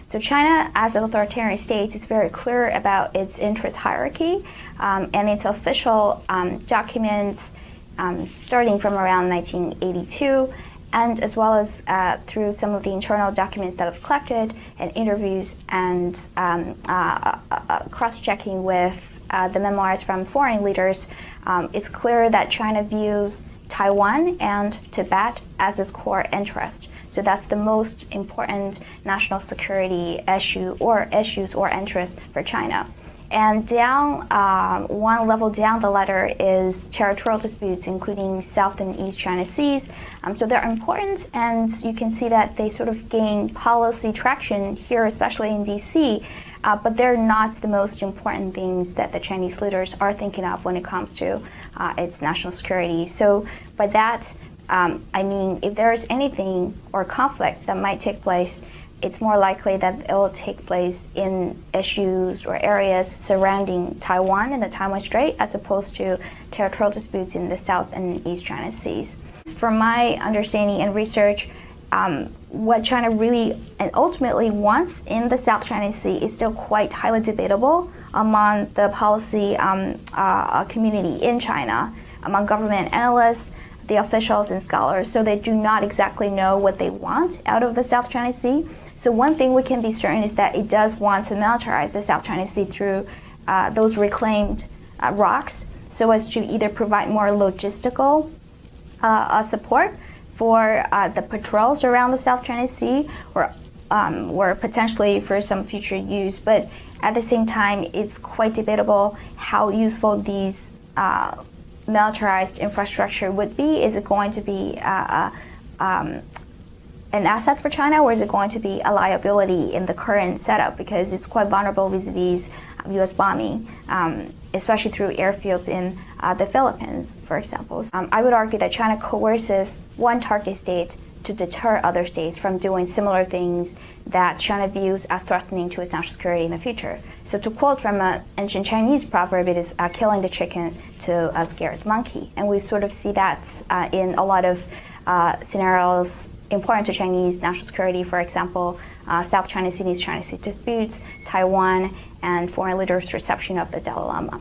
So China, as an authoritarian state, is very clear about its interest hierarchy, and its official documents starting from around 1982, and as well as through some of the internal documents that I've collected and interviews and cross-checking with the memoirs from foreign leaders, it's clear that China views Taiwan and Tibet as its core interest. So that's the most important national security issue or issues or interests for China. And down, one level down the ladder is territorial disputes, including South and East China Seas. So they're important, and you can see that they sort of gain policy traction here, especially in DC, but they're not the most important things that the Chinese leaders are thinking of when it comes to its national security. So by that, I mean, if there is anything or conflicts that might take place, it's more likely that it will take place in issues or areas surrounding Taiwan and the Taiwan Strait, as opposed to territorial disputes in the South and East China Seas. From my understanding and research, what China really and ultimately wants in the South China Sea is still quite highly debatable among the policy community in China, among government analysts, the officials and scholars, so they do not exactly know what they want out of the South China Sea. So one thing we can be certain is that it does want to militarize the South China Sea through those reclaimed rocks, so as to either provide more logistical support for the patrols around the South China Sea, or potentially for some future use. But at the same time, it's quite debatable how useful these militarized infrastructure would be. Is it going to be an asset for China, or is it going to be a liability in the current setup, because it's quite vulnerable vis-a-vis U.S. bombing, especially through airfields in the Philippines, for example. I would argue that China coerces one target state to deter other states from doing similar things that China views as threatening to its national security in the future. So to quote from an ancient Chinese proverb, it is killing the chicken to scare the monkey. And we sort of see that in a lot of scenarios important to Chinese national security, for example, South China Sea, East China Sea disputes, Taiwan, and foreign leaders' reception of the Dalai Lama.